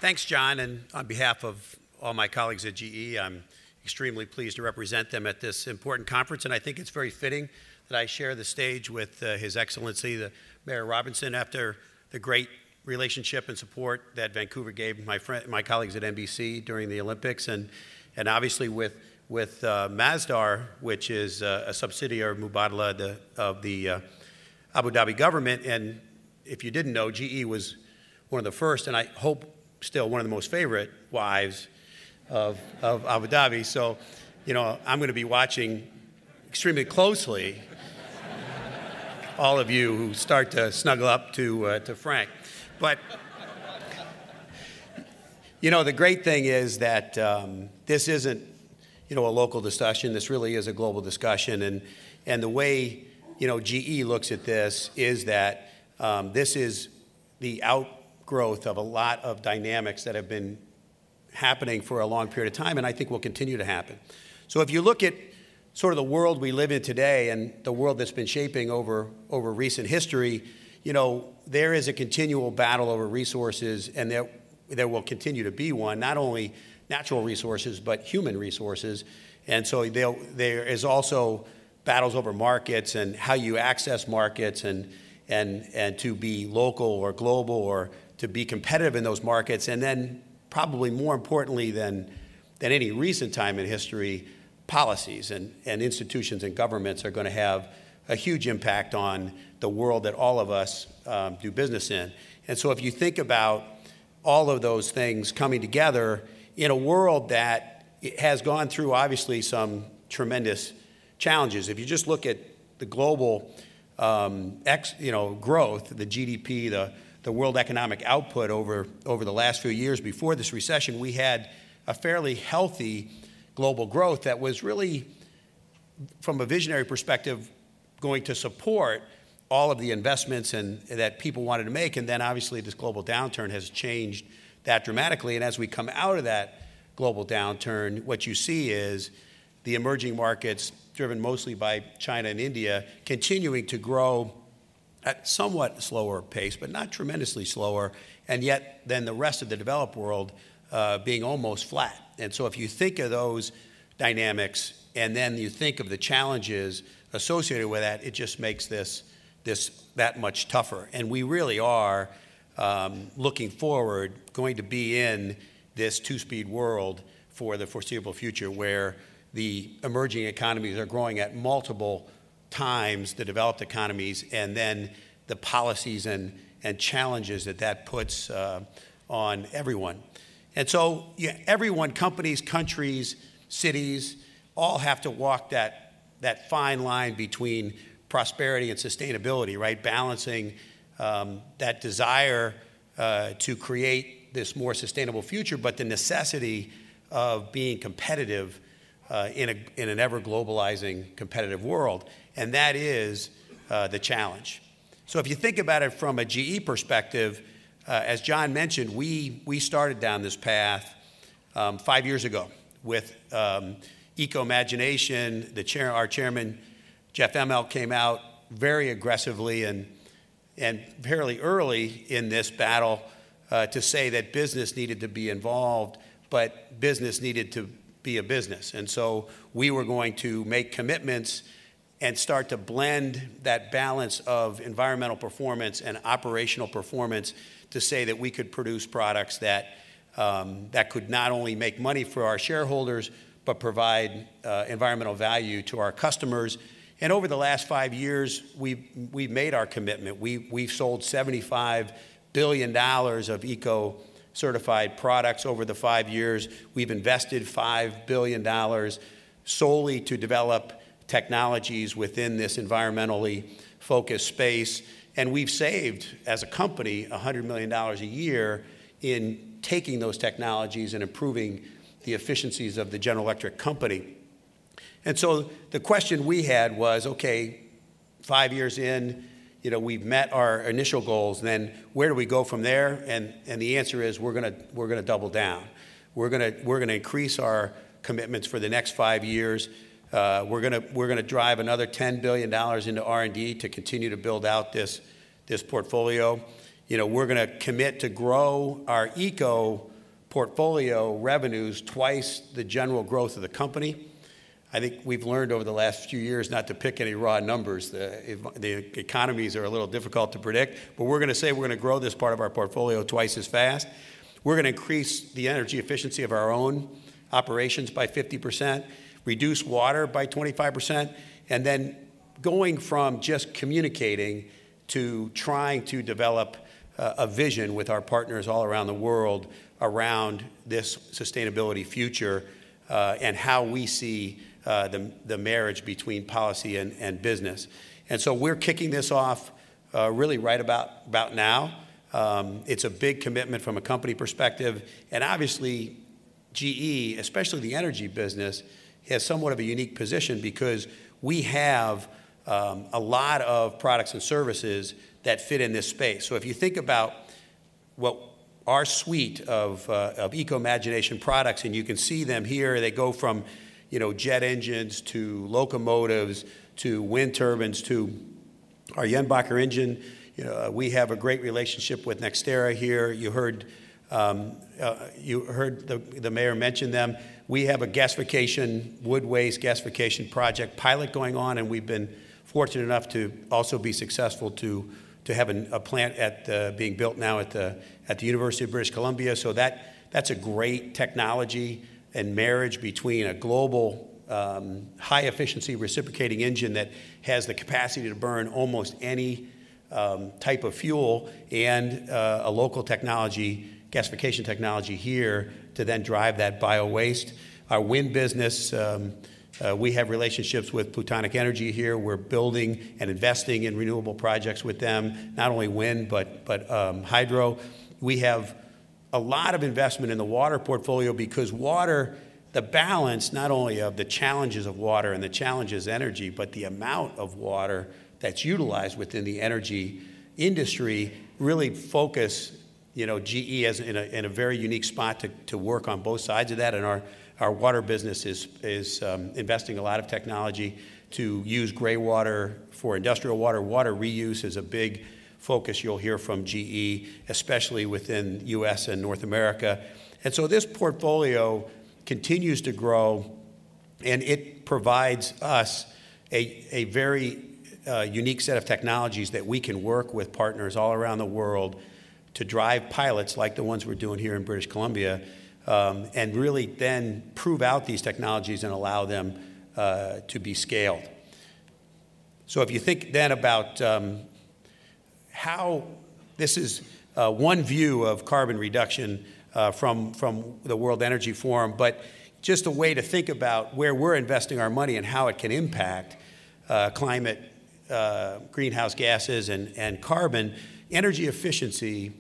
Thanks, John, and on behalf of all my colleagues at GE, I'm extremely pleased to represent them at this important conference, and I think it's very fitting that I share the stage with His Excellency, the Mayor Robinson, after the great relationship and support that Vancouver gave my colleagues at NBC during the Olympics, and obviously with Masdar, which is a subsidiary of Mubadala of the Abu Dhabi government. And if you didn't know, GE was one of the first, and I hope still one of the most favorite wives of Abu Dhabi. So, you know, I'm going to be watching extremely closely all of you who start to snuggle up to Frank. But, you know, the great thing is that this isn't, you know, a local discussion. This really is a global discussion. And the way, you know, GE looks at this is that this is the outgrowth of a lot of dynamics that have been happening for a long period of time, and I think will continue to happen. So if you look at sort of the world we live in today and the world that's been shaping over recent history, you know, there is a continual battle over resources, and there will continue to be one, not only natural resources, but human resources. And so there is also battles over markets and how you access markets and to be local or global or to be competitive in those markets. And then probably more importantly than any recent time in history, policies and institutions and governments are going to have a huge impact on the world that all of us do business in. And so if you think about all of those things coming together in a world that has gone through obviously some tremendous challenges. If you just look at the global growth, the GDP, the world economic output over the last few years before this recession, we had a fairly healthy global growth that was really, from a visionary perspective, going to support all of the investments that people wanted to make. And then obviously this global downturn has changed that dramatically. And as we come out of that global downturn, what you see is the emerging markets, driven mostly by China and India, continuing to grow at somewhat slower pace, but not tremendously slower, and yet then the rest of the developed world being almost flat. And so if you think of those dynamics and then you think of the challenges associated with that, it just makes this that much tougher. And we really are, looking forward, going to be in this two-speed world for the foreseeable future, where the emerging economies are growing at multiple times the developed economies, and then the policies and challenges that puts on everyone. And so everyone, companies, countries, cities, all have to walk that fine line between prosperity and sustainability, right? Balancing that desire to create this more sustainable future, but the necessity of being competitive in an ever-globalizing competitive world. And that is the challenge. So if you think about it from a GE perspective, as John mentioned, we started down this path 5 years ago with eco-imagination. Our chairman, Jeff Immelt, came out very aggressively and fairly early in this battle to say that business needed to be involved, but business needed to be a business. And so we were going to make commitments and start to blend that balance of environmental performance and operational performance to say that we could produce products that could not only make money for our shareholders, but provide environmental value to our customers. And over the last 5 years, we've made our commitment. We've sold $75 billion of eco-certified products over the 5 years. We've invested $5 billion solely to develop technologies within this environmentally focused space. And we've saved, as a company, $100 million a year in taking those technologies and improving the efficiencies of the General Electric company. And so the question we had was, okay, 5 years in, you know, we've met our initial goals, and then where do we go from there? And the answer is we're gonna double down. We're gonna increase our commitments for the next 5 years. We're gonna drive another $10 billion into R&D to continue to build out this portfolio. You know, we're gonna commit to grow our eco portfolio revenues twice the general growth of the company. I think we've learned over the last few years not to pick any raw numbers. The economies are a little difficult to predict, but we're going to say we're going to grow this part of our portfolio twice as fast. We're going to increase the energy efficiency of our own operations by 50%, reduce water by 25%, and then going from just communicating to trying to develop a vision with our partners all around the world around this sustainability future and how we see the marriage between policy and business. And so we're kicking this off really right about now. It's a big commitment from a company perspective, and obviously GE, especially the energy business, has somewhat of a unique position because we have a lot of products and services that fit in this space. So if you think about what our suite of eco-imagination products, and you can see them here, they go from jet engines to locomotives to wind turbines to our Jenbacher engine. We have a great relationship with Nextera here. You heard the mayor mention them. We have a gasification, wood waste gasification project pilot going on, and we've been fortunate enough to also be successful to have a plant being built now at the University of British Columbia. So that's a great technology and marriage between a global high efficiency reciprocating engine that has the capacity to burn almost any type of fuel and a local technology, gasification technology here to then drive that bio waste. Our wind business, we have relationships with Plutonic Energy here. We're building and investing in renewable projects with them, not only wind, but hydro. We have a lot of investment in the water portfolio because water, the balance not only of the challenges of water and the challenges of energy, but the amount of water that's utilized within the energy industry really focus, GE as in a very unique spot to work on both sides of that. And our water business is investing a lot of technology to use gray water for industrial water. Water reuse is a big focus you'll hear from GE, especially within US and North America. And so this portfolio continues to grow, and it provides us a very unique set of technologies that we can work with partners all around the world to drive pilots like the ones we're doing here in British Columbia, and really then prove out these technologies and allow them to be scaled. So if you think then about how this is one view of carbon reduction from the World Energy Forum, but just a way to think about where we're investing our money and how it can impact climate, greenhouse gases, and carbon. Energy efficiency,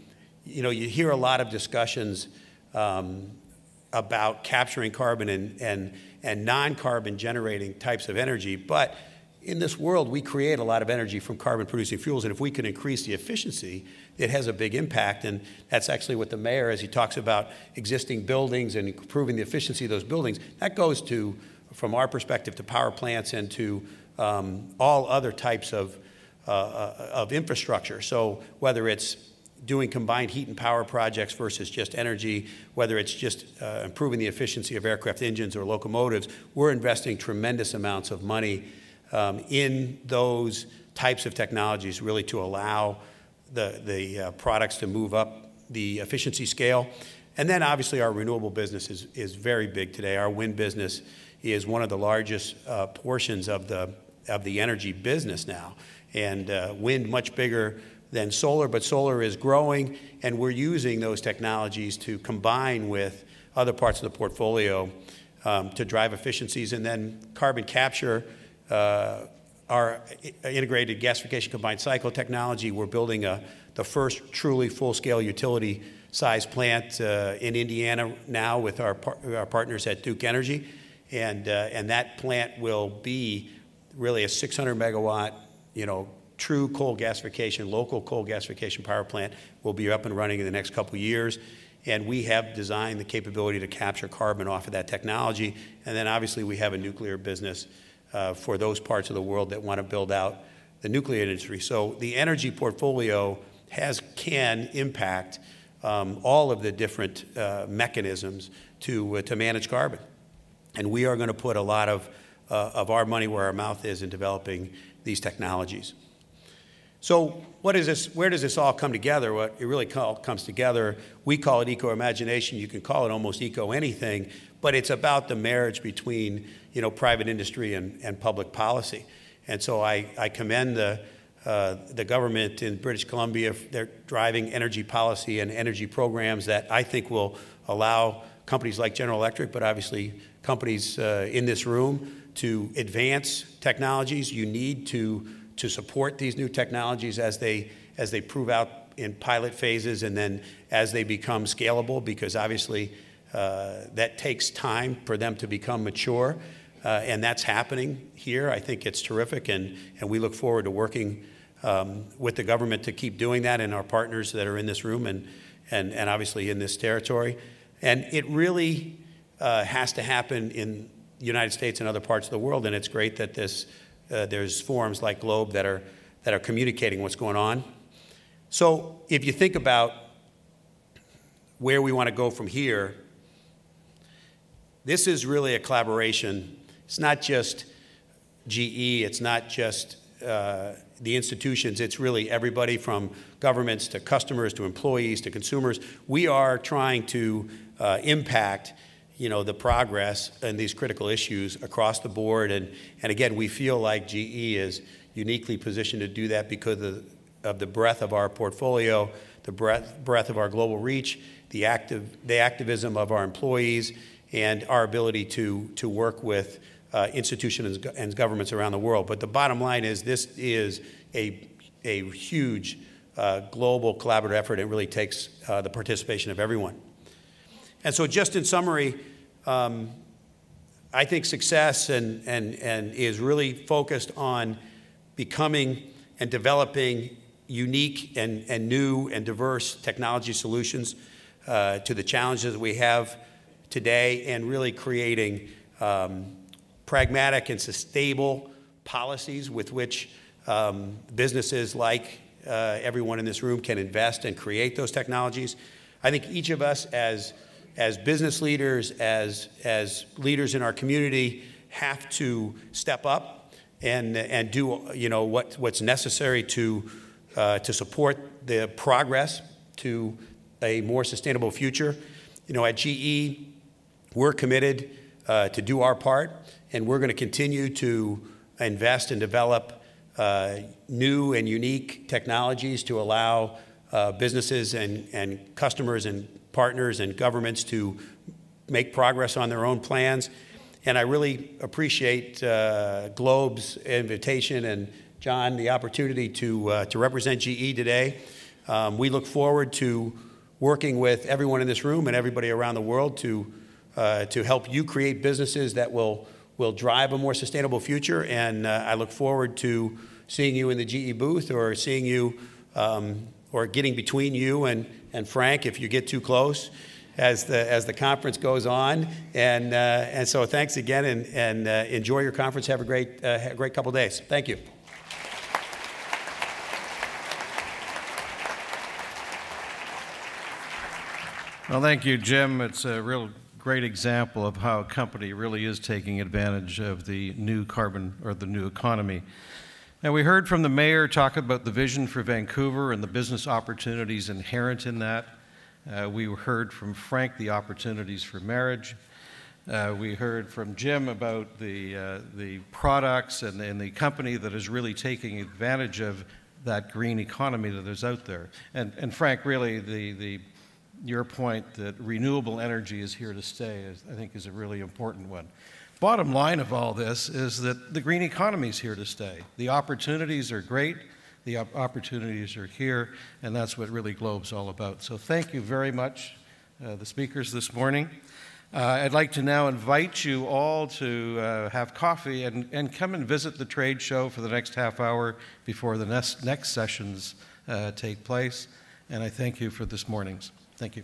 you hear a lot of discussions about capturing carbon and non-carbon generating types of energy, but in this world, we create a lot of energy from carbon-producing fuels, and if we can increase the efficiency, it has a big impact, and that's actually what the mayor, as he talks about existing buildings and improving the efficiency of those buildings, that goes to, from our perspective, to power plants and to all other types of infrastructure. So whether it's doing combined heat and power projects versus just energy, whether it's just improving the efficiency of aircraft engines or locomotives, we're investing tremendous amounts of money in those types of technologies really to allow the products to move up the efficiency scale. And then obviously our renewable business is very big today. Our wind business is one of the largest portions of the energy business now. And wind much bigger than solar, but solar is growing, and we're using those technologies to combine with other parts of the portfolio to drive efficiencies. And then carbon capture, our integrated gasification combined cycle technology, we're building the first truly full-scale utility-size plant in Indiana now with our partners at Duke Energy. And that plant will be really a 600-megawatt, true coal gasification, local coal gasification power plant will be up and running in the next couple of years. And we have designed the capability to capture carbon off of that technology. And then obviously we have a nuclear business for those parts of the world that want to build out the nuclear industry. So the energy portfolio can impact all of the different mechanisms to manage carbon. And we are going to put a lot of our money where our mouth is in developing these technologies. So what is this? Where does this all come together? What it really comes together, we call it eco-imagination. You can call it almost eco-anything, but it's about the marriage between, you know, private industry and public policy. And so I commend the government in British Columbia. They're driving energy policy and energy programs that I think will allow companies like General Electric, but obviously companies in this room, to advance technologies. You need to support these new technologies as they prove out in pilot phases and then as they become scalable, because obviously that takes time for them to become mature. And that's happening here. I think it's terrific, and we look forward to working with the government to keep doing that, and our partners that are in this room and obviously in this territory. And it really has to happen in the United States and other parts of the world, and it's great that there's forums like Globe that are communicating what's going on. So if you think about where we want to go from here, this is really a collaboration. It's not just GE, it's not just the institutions, it's really everybody from governments to customers to employees to consumers. We are trying to impact, you know, the progress and these critical issues across the board. And again, we feel like GE is uniquely positioned to do that because of the breadth of our portfolio, the breadth of our global reach, the activism of our employees, and our ability to work with institutions and governments around the world. But the bottom line is this is a huge global collaborative effort. It really takes the participation of everyone. And so just in summary, I think success and is really focused on becoming and developing unique and new and diverse technology solutions to the challenges that we have today, and really creating pragmatic and sustainable policies with which businesses like everyone in this room can invest and create those technologies. I think each of us as business leaders, as leaders in our community, have to step up and do, you know, what's necessary to support the progress to a more sustainable future. You know, at GE, we're committed to do our part, and we're going to continue to invest and develop new and unique technologies to allow businesses and customers and partners and governments to make progress on their own plans. And I really appreciate Globe's invitation and, John, the opportunity to represent GE today. We look forward to working with everyone in this room and everybody around the world to help you create businesses that will drive a more sustainable future. And I look forward to seeing you in the GE booth, or seeing you or getting between you and Frank if you get too close as the conference goes on. And so thanks again, and enjoy your conference. Have a great couple days. Thank you. Well, thank you, Jim. It's a real great example of how a company really is taking advantage of the new carbon, or the new economy. And we heard from the mayor talk about the vision for Vancouver and the business opportunities inherent in that. We heard from Frank the opportunities for marriage. We heard from Jim about the products and the company that is really taking advantage of that green economy that is out there. And Frank, really your point that renewable energy is here to stay, I think, is a really important one. Bottom line of all this is that the green economy is here to stay. The opportunities are great. The opportunities are here, and that's what really Globe's all about. So thank you very much, the speakers this morning. I'd like to now invite you all to have coffee and come and visit the trade show for the next half hour before the next sessions take place. And I thank you for this morning's. Thank you.